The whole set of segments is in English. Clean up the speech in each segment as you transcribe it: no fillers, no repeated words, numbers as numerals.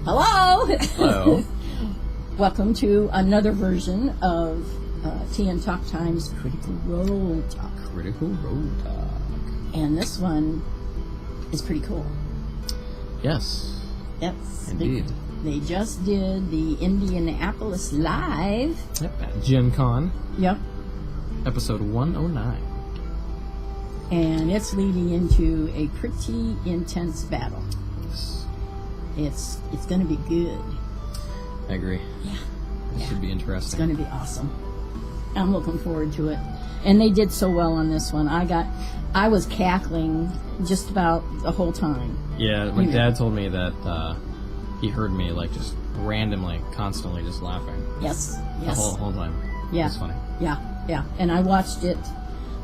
Hello! Hello. Welcome to another version of TN Talk Time's Critical Role Talk. Critical Role Talk. And this one is pretty cool. Yes. Yes. Indeed. They just did the Indianapolis Live. Yep. At Gen Con. Yep. Episode 109. And it's leading into a pretty intense battle. Yes. It's going to be good. I agree. Yeah. It should be interesting. It's going to be awesome. I'm looking forward to it. And they did so well on this one. I was cackling just about the whole time. Yeah, my dad told me that he heard me like just randomly, constantly just laughing. Yes. The whole time. Yeah. It was funny. Yeah. And I watched it.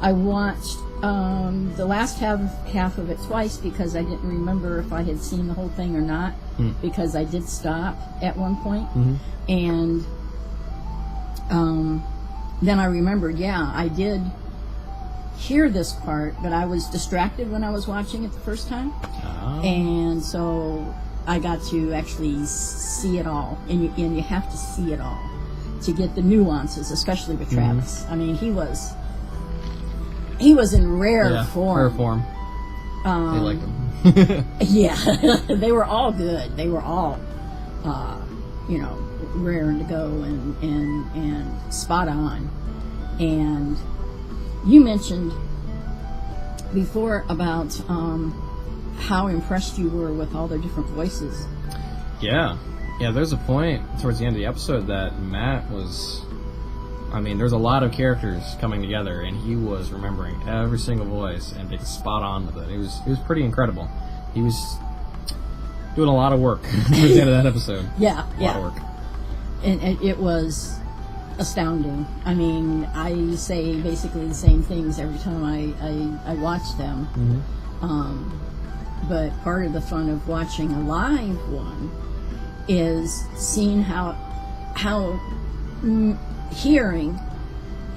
I watched the last half of it twice because I didn't remember if I had seen the whole thing or not, because I did stop at one point. And then I remembered, I did hear this part, but I was distracted when I was watching it the first time. Oh. And so I got to actually see it all, and you have to see it all to get the nuances, especially with Travis. I mean, he was in rare form. Rare form. They liked him. Yeah, they were all good. They were all, raring to go and spot on. And you mentioned before about how impressed you were with all their different voices. Yeah, there's a point towards the end of the episode that Matt was... I mean, there's a lot of characters coming together, and he was remembering every single voice and being spot on with it. It was pretty incredible. He was doing a lot of work towards the end of that episode. Yeah. A lot of work. And it was astounding. I mean, I say basically the same things every time I watch them. But part of the fun of watching a live one is seeing hearing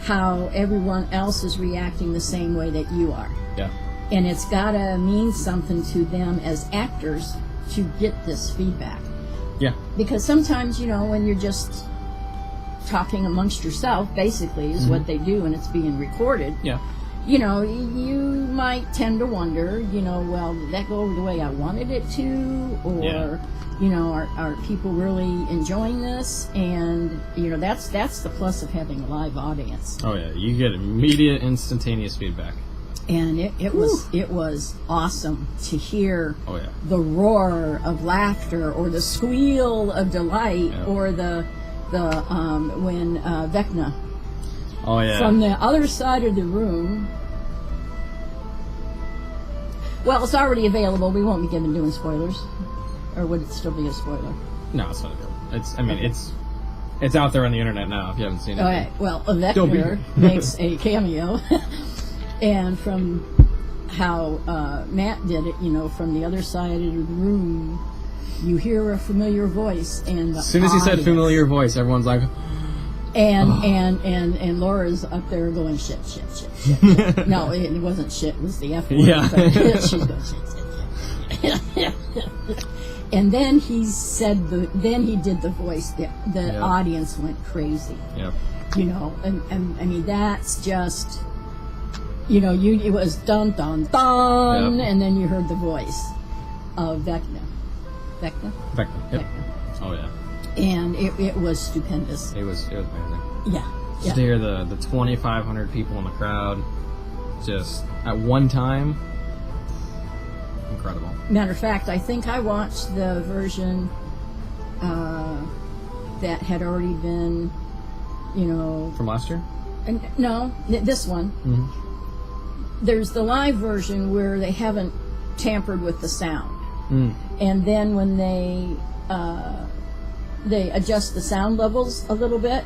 how everyone else is reacting the same way that you are. Yeah. And it's got to mean something to them as actors to get this feedback. Yeah. Because sometimes, when you're just talking amongst yourself, basically, is what they do, and it's being recorded. Yeah. You might tend to wonder, well, did that go over the way I wanted it to? Or, are people really enjoying this? And, that's the plus of having a live audience. Oh, yeah. You get immediate, instantaneous feedback. And it was awesome to hear the roar of laughter or the squeal of delight or the when Vecna from the other side of the room. Well, it's already available. We won't be doing spoilers, or would it still be a spoiler? No, it's not available. It's out there on the internet now. If you haven't seen it. Okay. Well, Vecna makes a cameo. And from how Matt did it, from the other side of the room, you hear a familiar voice, and as soon as he said familiar voice, everyone's like, and Laura's up there going shit. No, it wasn't shit; it was the F word. Yeah. But she's going shit. And then he did the voice. The audience went crazy. Yep. And I mean that's just. It was dun dun dun, and then you heard the voice of Vecna. Vecna. Yep. Vecna. Oh yeah. And it was stupendous. It was amazing. Yeah. Just to hear the 2,500 people in the crowd, just at one time, incredible. Matter of fact, I think I watched the version that had already been, from last year. No, this one. There's the live version where they haven't tampered with the sound, and then when they adjust the sound levels a little bit,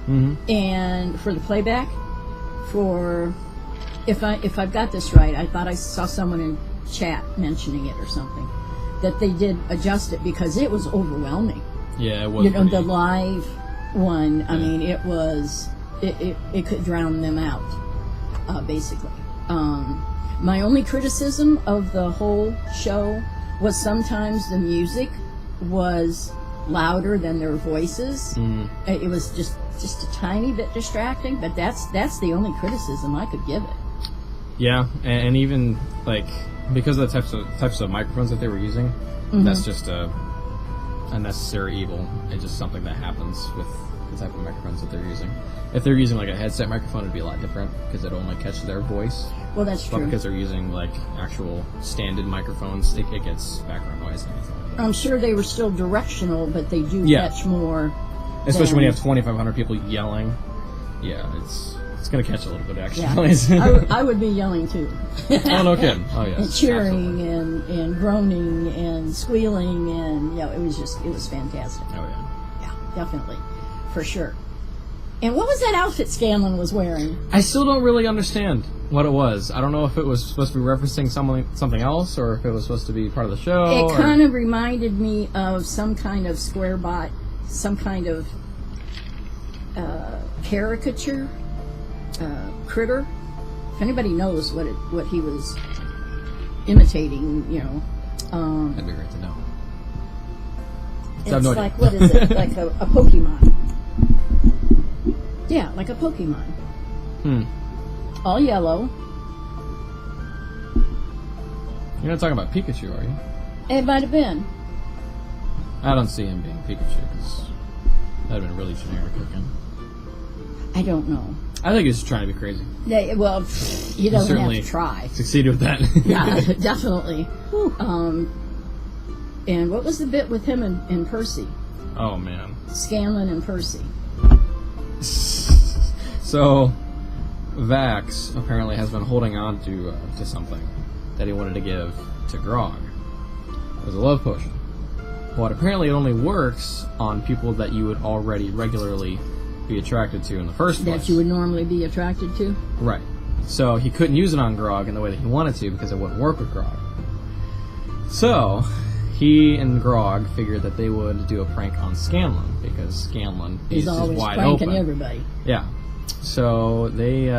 and for the playback, if I've got this right, I thought I saw someone in chat mentioning it or something, that they did adjust it because it was overwhelming. Yeah, it was. The live one. I mean, it was. It could drown them out, basically. My only criticism of the whole show was sometimes the music was louder than their voices. It was just a tiny bit distracting, but that's the only criticism I could give it. Yeah, and even like because of the types of microphones that they were using, that's just a necessary evil. It's just something that happens with the type of microphones that they're using. If they're using like a headset microphone, it'd be a lot different because it'll only catch their voice. Well, that's true. But because they're using like actual standard microphones, it gets background noise and everything like that. I'm sure they were still directional, but they do catch more. Especially when you have 2,500 people yelling. Yeah, it's going to catch a little bit of extra noise. I would be yelling too. Oh, no kidding. Oh, yes. And cheering and groaning and squealing, and it was fantastic. Oh, yeah. Yeah, definitely. For sure. And what was that outfit Scanlan was wearing? I still don't really understand what it was. I don't know if it was supposed to be referencing something else or if it was supposed to be part of the show. It kind of reminded me of some kind of square-bot, some kind of caricature critter. If anybody knows what he was imitating, that'd be great to know. It's like, what is it? Like a Pokemon. Yeah, like a Pokemon. All yellow. You're not talking about Pikachu, are you? It might have been. I don't see him being Pikachu because that'd have been really generic looking. I don't know. I think he's trying to be crazy. Yeah, well, he doesn't have to try. Succeeded with that. Yeah, definitely. And what was the bit with him and Percy? Oh, man. Scanlan and Percy. So, Vax apparently has been holding on to something that he wanted to give to Grog. It was a love potion. But apparently it only works on people that you would already regularly be attracted to in the first place. That you would normally be attracted to? Right. So he couldn't use it on Grog in the way that he wanted to because it wouldn't work with Grog. So he and Grog figured that they would do a prank on Scanlan because Scanlan is always wide pranking open. Everybody. Yeah. So they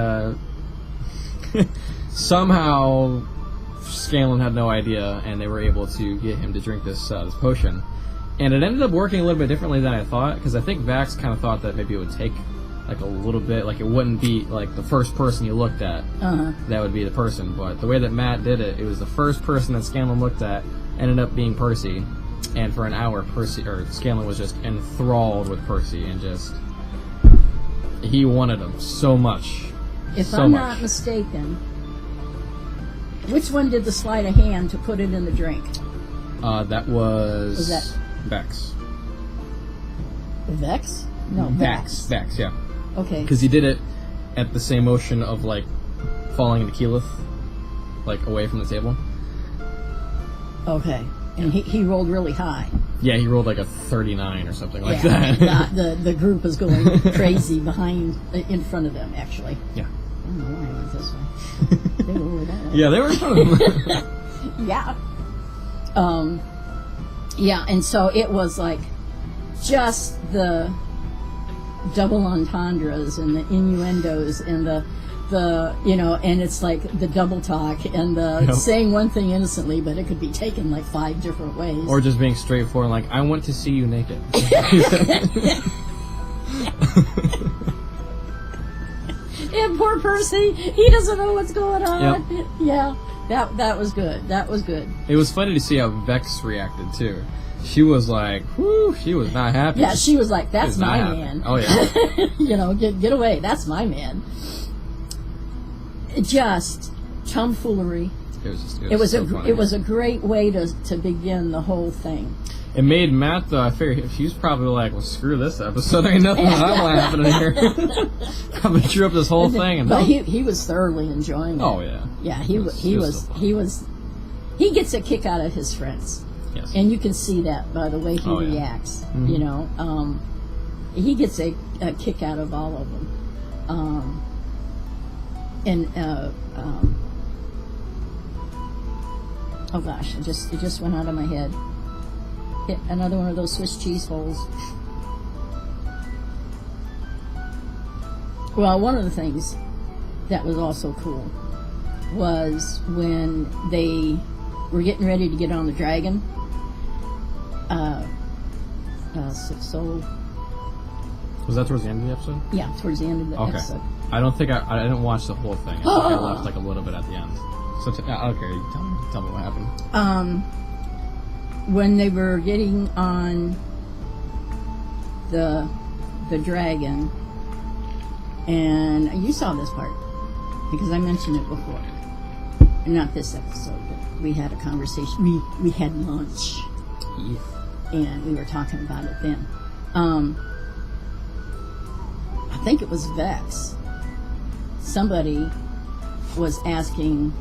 somehow Scanlan had no idea, and they were able to get him to drink this potion. And it ended up working a little bit differently than I thought, because I think Vax kind of thought that maybe it would take like a little bit, like it wouldn't be like the first person you looked at that would be the person. But the way that Matt did it, it was the first person that Scanlan looked at ended up being Percy. And for an hour, Scanlan was just enthralled with Percy and just he wanted him so much. If I'm not mistaken, which one did the sleight of hand to put it in the drink? That was... Was that... Vex. Vex? No, Vax. Vax, yeah. Okay. Because he did it at the same motion of, like, falling into Keyleth, like, away from the table. Okay. And he rolled really high. Yeah, he rolled like a 39 or something like that. the group was going crazy in front of them, actually. Yeah. I don't know why I went this way. They were over that way. Yeah, they were in front of him. Yeah. Yeah, and so it was like just the double entendres and the innuendos and the and it's like the double talk and the saying one thing innocently, but it could be taken like 5 different ways. Or just being straightforward, like, I want to see you naked. And poor Percy, he doesn't know what's going on. Yep. Yeah, that was good. That was good. It was funny to see how Vex reacted too. She was like, whew, she was not happy. Yeah, she was like, that's my man. Oh yeah. Get away. That's my man. Just tomfoolery. It was a great way to begin the whole thing. It made Matt, though, I figured he was probably like, well, screw this episode. There ain't nothing I want happening here. Probably drew up this whole thing. But he was thoroughly enjoying it. Oh, yeah. Yeah, he gets a kick out of his friends. Yes. And you can see that by the way he reacts. Mm-hmm. He gets a kick out of all of them. Oh gosh, it just went out of my head. Hit another one of those Swiss cheese holes. Well, one of the things that was also cool was when they were getting ready to get on the dragon. so. Was that towards the end of the episode? Yeah, towards the end of the episode. I don't think I didn't watch the whole thing. I think I left like a little bit at the end. So okay, tell me what happened. When they were getting on the dragon, and you saw this part because I mentioned it before. Not this episode, but we had a conversation. We had lunch, and we were talking about it then. I think it was Vex. Somebody was asking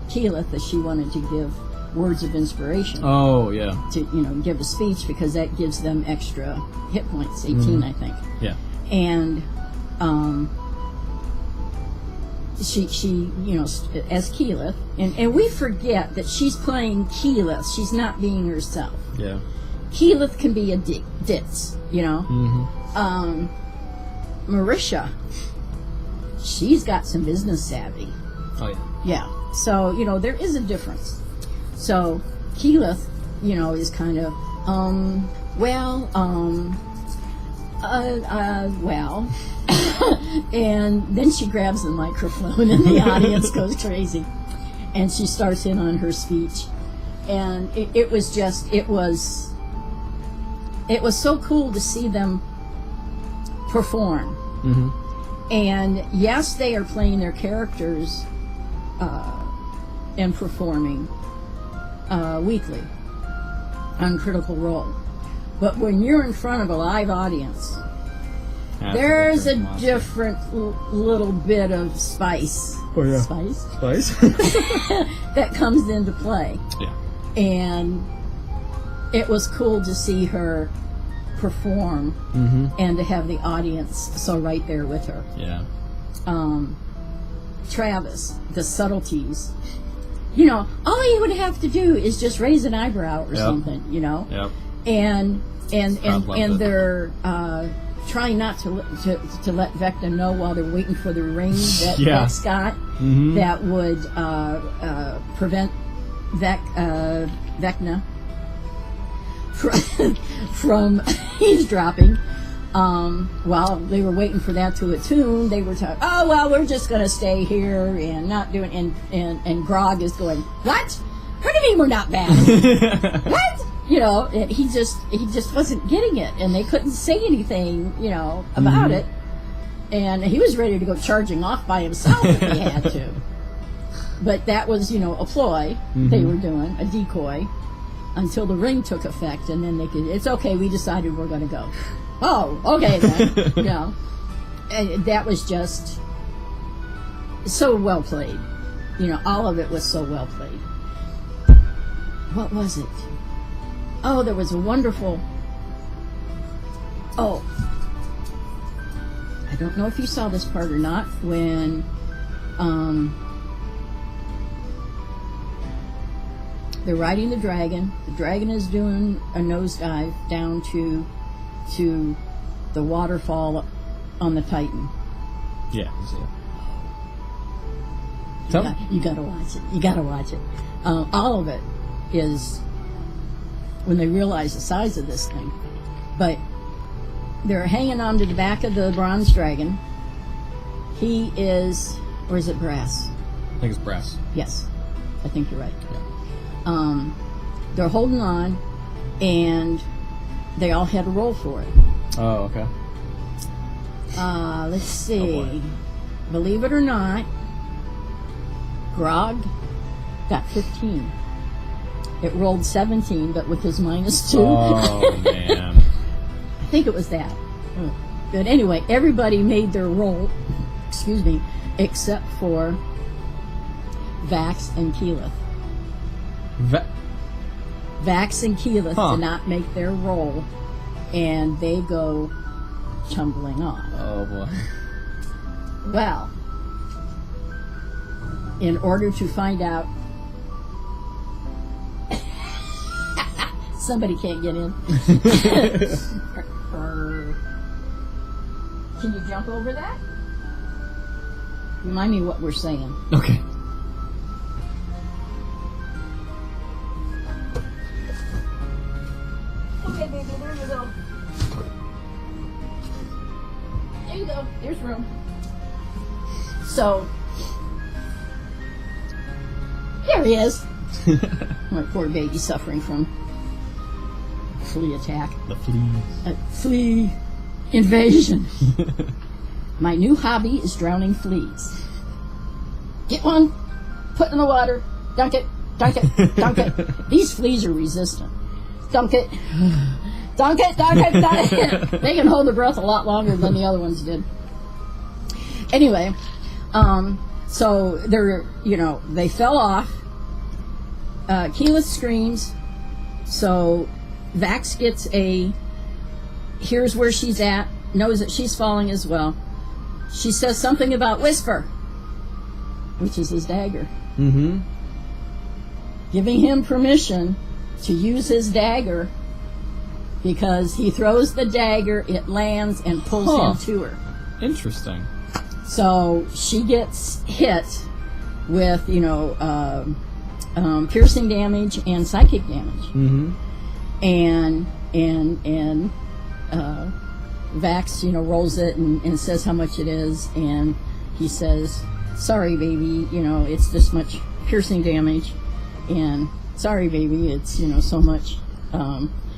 Keyleth if she wanted to give words of inspiration. Oh, yeah. To, give a speech because that gives them extra hit points, 18, I think. Yeah. And she as Keyleth, and we forget that she's playing Keyleth. She's not being herself. Yeah. Keyleth can be a ditz, Marisha, she's got some business savvy. Oh, yeah. Yeah. So, there is a difference. So, Keyleth, is kind of, well. And then she grabs the microphone and the audience goes crazy. And she starts in on her speech. And it was so cool to see them perform. Mm-hmm. And yes, they are playing their characters and performing weekly on Critical Role. But when you're in front of a live audience, there's a different little bit of spice. Oh, yeah. Spice? That comes into play. Yeah. And it was cool to see her perform and to have the audience so right there with her. Yeah. Travis, the subtleties. All you would have to do is just raise an eyebrow or something, Yep. And they're trying not to let Vecna know while they're waiting for the ring that Vex got that would prevent Vecna from eavesdropping. While they were waiting for that to attune, they were talking, oh, well, we're just going to stay here and not doing, and Grog is going, what? What do you mean we're not bad? What? And he just wasn't getting it, and they couldn't say anything, about it. And he was ready to go charging off by himself if he had to. But that was, a ploy they were doing, a decoy, until the ring took effect, and then it's okay, we decided we're going to go. Oh, okay then. And that was just so well played. All of it was so well played. What was it? Oh, there was a wonderful... Oh. I don't know if you saw this part or not, when they're riding the dragon is doing a nosedive down to the waterfall on the Titan. Yeah, I see it. You gotta watch it. All of it is when they realize the size of this thing. But they're hanging on to the back of the bronze dragon. He is, or is it brass? I think it's brass. Yes, I think you're right. Yeah. They're holding on, and they all had to roll for it. Oh, okay. Let's see. Oh, believe it or not, Grog got 15. It rolled 17, but with his -2. Oh, man. I think it was that. But anyway, everybody made their roll, except for Vax and Keyleth. Vax and Keyleth did not make their roll, and they go tumbling off. Oh, boy. Well, in order to find out... Somebody can't get in. Can you jump over that? Remind me what we're saying. Okay. Okay, baby, there you go. There you go. There's room. So, here he is. My poor baby suffering from flea attack. The fleas. Flea invasion. My new hobby is drowning fleas. Get one, put it in the water, dunk it, dunk it, dunk it. These fleas are resistant. Dunk it, dunk it, dunk it, dunk it. They can hold their breath a lot longer than the other ones did. Anyway, so they're, they fell off. Keyleth screams, so Vax gets here's where she's at, knows that she's falling as well. She says something about Whisper, which is his dagger. Mm-hmm. Giving him permission to use his dagger because he throws the dagger, it lands, and pulls him to her. Interesting. So she gets hit with, piercing damage and psychic damage. Mm-hmm. And Vax, rolls it and says how much it is, and he says, sorry, baby, it's this much piercing damage, and sorry, baby, it's, so much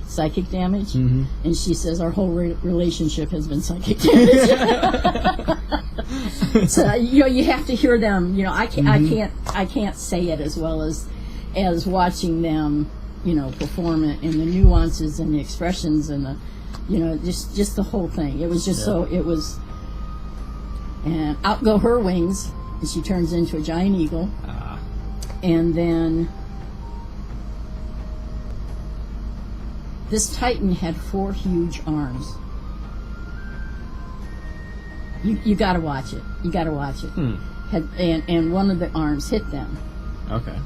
psychic damage. Mm-hmm. And she says, our whole relationship has been psychic damage. So, you have to hear them, I can't say it as well as watching them, perform it, and the nuances and the expressions and the, just the whole thing. It was just and out go her wings, and she turns into a giant eagle. And then this Titan had 4 huge arms. You gotta watch it. You gotta watch it. And one of the arms hit them. Okay.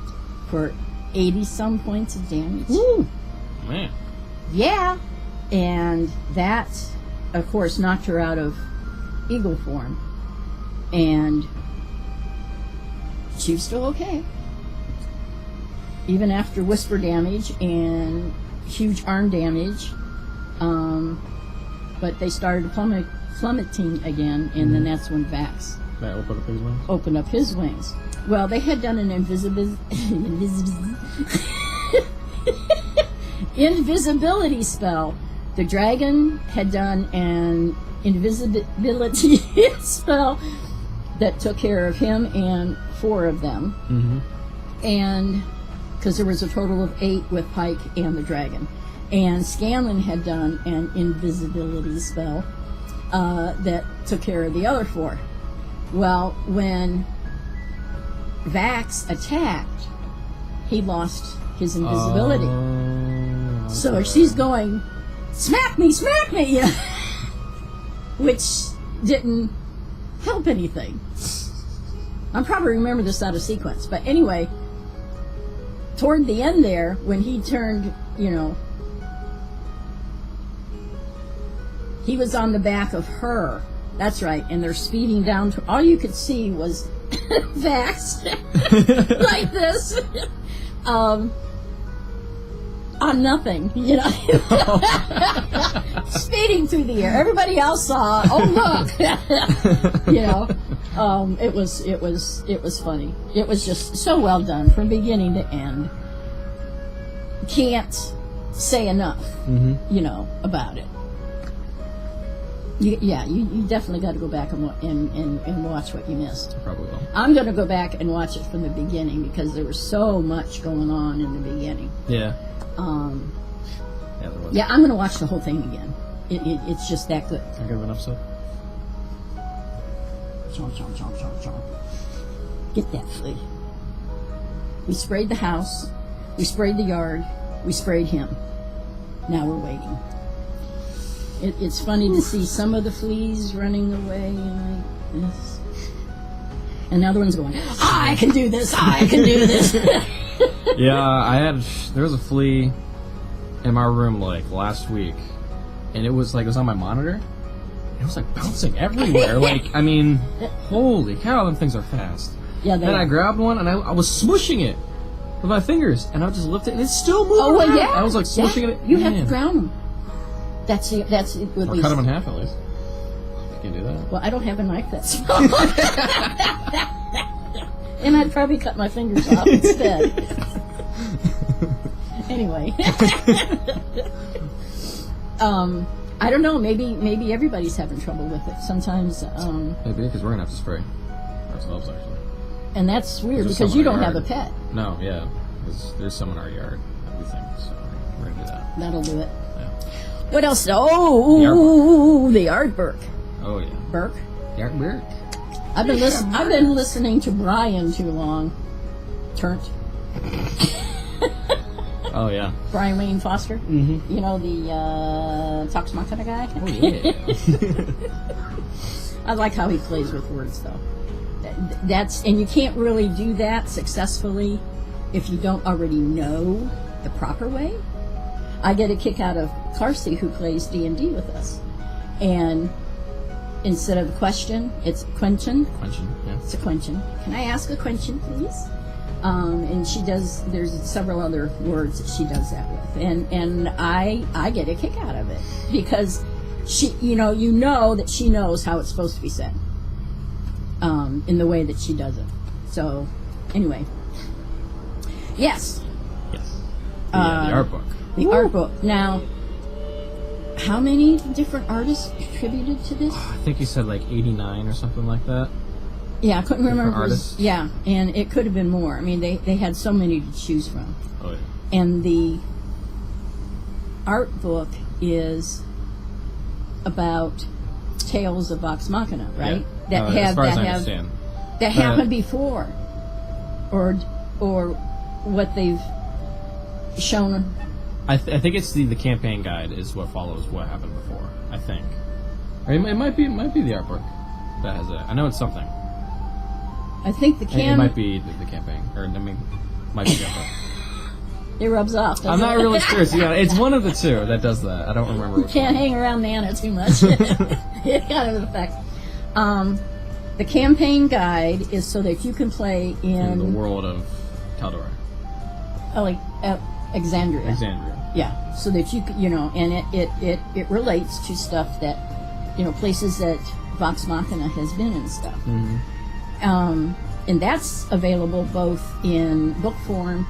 For 80-some points of damage. Woo! Man. Yeah. And that, of course, knocked her out of eagle form. And she was still okay. Even after whisper damage and huge arm damage. But they started plummeting again, and then that's when Vax opened up his wings. Well, they had done an invisibility spell. The dragon had done an invisibility spell that took care of him and 4 of them. Mm-hmm. And because there was a total of 8 with Pike and the dragon. And Scanlan had done an invisibility spell that took care of the other 4. Well, when Vax attacked, he lost his invisibility. So right. She's going, smack me, which didn't help anything. I'm probably remember this out of sequence, but anyway, toward the end there, when he turned, he was on the back of her. That's right, and they're speeding down. All you could see was Vax like this, on nothing, speeding through the air. Everybody else saw. Oh look, it was funny. It was just so well done from beginning to end. Can't say enough, about it. You definitely got to go back and watch what you missed. I probably will. I'm going to go back and watch it from the beginning because there was so much going on in the beginning. Yeah. There was. Yeah, I'm going to watch the whole thing again. It's just that good. How good of an episode? Chomp, chomp, chomp, chomp, chomp. Get that flea. We sprayed the house. We sprayed the yard. We sprayed him. Now we're waiting. It's funny to see some of the fleas running away like this. And the other one's going, I can do this, I can do this. Yeah, there was a flea in my room last week, and it was on my monitor. It was bouncing everywhere. Holy cow, them things are fast. Yeah, then I grabbed one and I was smushing it with my fingers, and I just lifted it and it's still moving around. Yeah. I was smushing it. You have to drown them. That's at least. Cut them in half at least. You can do that. Well, I don't have a knife that small. And I'd probably cut my fingers off instead. Anyway. I don't know. Maybe everybody's having trouble with it. Sometimes. Maybe because we're gonna have to spray ourselves actually. And that's weird because you don't have a pet. No, yeah. There's some in our yard that we think, so we're gonna do that. That'll do it. Yeah. What else? Oh, the artwork. Oh yeah. Burke. The artwork. I've been listening to Brian too long. Turnt. Oh yeah. Brian Wayne Foster. Mm-hmm. You know, the Talks My kind of guy. Oh yeah. I like how he plays with words though. And you can't really do that successfully if you don't already know the proper way. I get a kick out of Carsey, who plays D&D with us, and instead of a question, it's quenchen. Yeah. It's a quenchen. Can I ask a quenchen, please? And she does. There's several other words that she does that with, and I get a kick out of it because she, you know that she knows how it's supposed to be said, in the way that she does it. So, anyway, yes. The art book. The art book. Now, how many different artists contributed to this? I think you said like 89 or something like that. Yeah, I couldn't remember. Artists? Yeah, and it could have been more. I mean, they had so many to choose from. Oh, yeah. And the art book is about tales of Vox Machina, right? Yeah. That happened before, or what they've shown. I think it's the campaign guide is what follows what happened before. I think, or it might be the art book that has it. I know it's something. I think it might be the campaign, or might be the art book. It rubs off. I'm not really sure. Yeah, it's one of the two that does that. I don't remember. You can't hang around Nana too much. It kind of affects. The campaign guide is so that you can play in the world of Taldor. Like Exandria. Exandria. Yeah, so that you and it relates to stuff that, places that Vox Machina has been and stuff. Mm-hmm. And that's available both in book form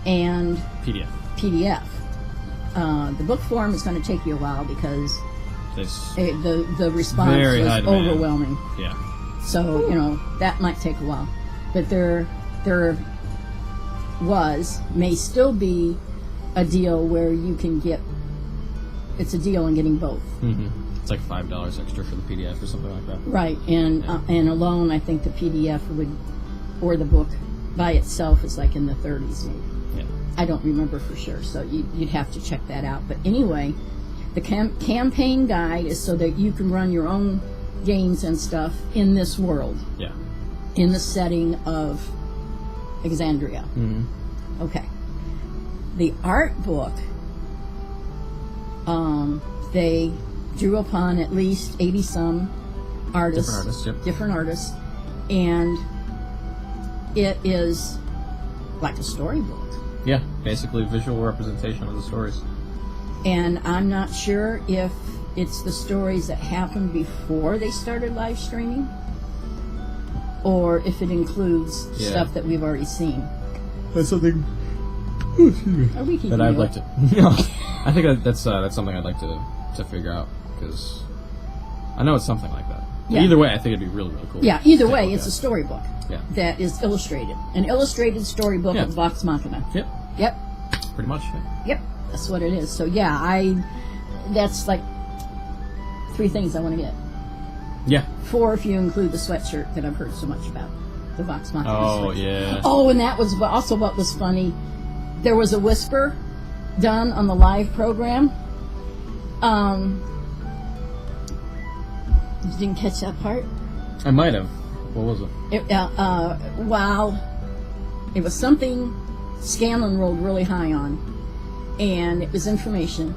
and PDF. The book form is going to take you a while because the response was overwhelming. Yeah. So that might take a while, but there may still be a deal where you can get. It's a deal in getting both. Mm-hmm. It's like $5 extra for the PDF or something like that. Right, and alone, I think the PDF or the book by itself is like in the 30s maybe. Yeah. I don't remember for sure, so you'd have to check that out. But anyway, the campaign guide is so that you can run your own games and stuff in this world. Yeah. In the setting of Exandria. Mm-hmm. Okay. The art book, they drew upon at least 80-some artists. Different artists. And it is like a storybook. Yeah, basically visual representation of the stories. And I'm not sure if it's the stories that happened before they started live streaming, or if it includes stuff that we've already seen. That's something. Are we keeping that I'd like to. I think that's something I'd like to figure out because I know it's something like that. Yeah. Either way, I think it'd be really, really cool. Yeah. Either way, it's a storybook. Yeah. That is illustrated, an illustrated storybook of Vox Machina. Yep. Yep. Pretty much. Yep. That's what it is. So that's like 3 things I want to get. Yeah. 4 if you include the sweatshirt that I've heard so much about, the Vox Machina. Oh yeah. Oh, and that was also what was funny. There was a whisper done on the live program. You didn't catch that part? I might have. What was it? Wow. It was something Scanlon rolled really high on, and it was information.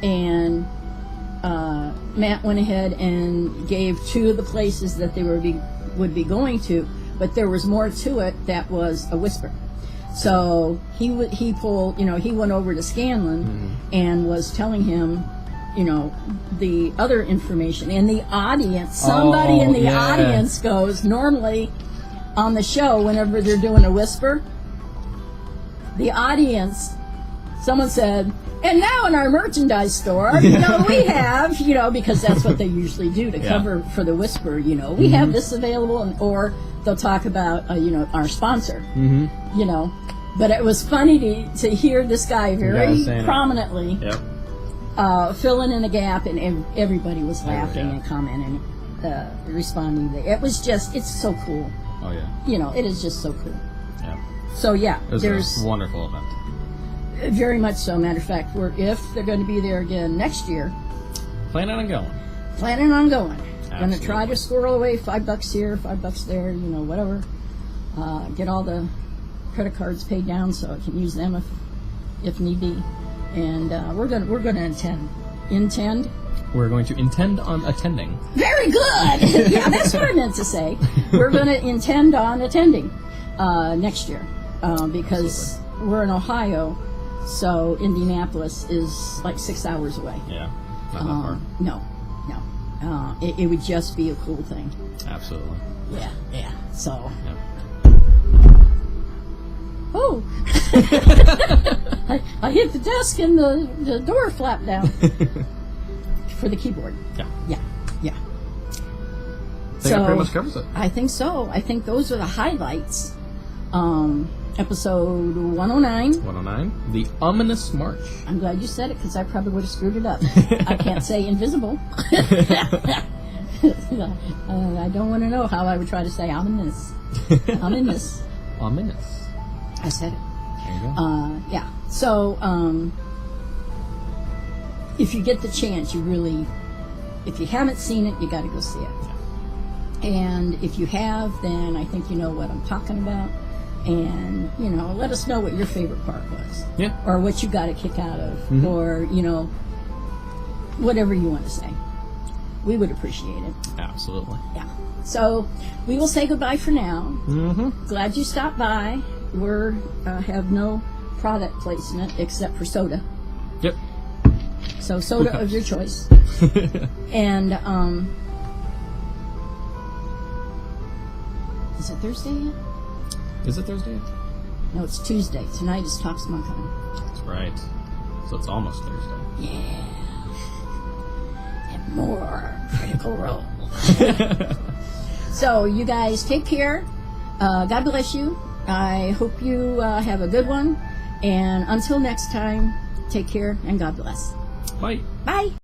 And Matt went ahead and gave 2 of the places that they would be going to, but there was more to it that was a whisper. So he pulled, he went over to Scanlon and was telling him, the other information. And the audience, somebody in the audience goes, normally on the show, whenever they're doing a whisper, the audience, someone said, and now in our merchandise store, we have, because that's what they usually do to cover for the whisper, we have this available, or they'll talk about, our sponsor, But it was funny to hear this guy very prominently filling in a gap, and everybody was laughing and commenting, responding. It was just, it's so cool. Oh, yeah. It is just so cool. Yeah. So, it was a wonderful event. Very much so. Matter of fact, if they're going to be there again next year. Planning on going. Going to try to squirrel away $5 here, $5 there, whatever. Get all the credit cards paid down so I can use them if need be. And we're going to intend. We're going to intend on attending. Very good. Yeah, that's what I meant to say. We're going to intend on attending next year because we're in Ohio. So Indianapolis is like 6 hours away. Yeah, not that far. No. It would just be a cool thing. Absolutely. Yeah. So. Yep. Oh! I hit the desk and the door flapped down for the keyboard. Yeah. I think that pretty much covers it. I think so. I think those are the highlights. Episode 109. 109. The Ominous March. I'm glad you said it because I probably would have screwed it up. I can't say invisible. I don't want to know how I would try to say ominous. Ominous. Ominous. I said it. There you go. Yeah. So, if you get the chance, if you haven't seen it, you got to go see it. Yeah. And if you have, then I think you know what I'm talking about. And, let us know what your favorite part was. Yeah. Or what you got a kick out of. Or, whatever you want to say. We would appreciate it. Absolutely. Yeah. So, we will say goodbye for now. Mm-hmm. Glad you stopped by. We have no product placement except for soda. Yep. So, soda of your choice. And, is it Thursday yet? Is it Thursday? No, it's Tuesday. Tonight is Talks Moncton. That's right. So it's almost Thursday. Yeah. And more Critical Role. So, you guys take care. God bless you. I hope you have a good one. And until next time, take care and God bless. Bye. Bye.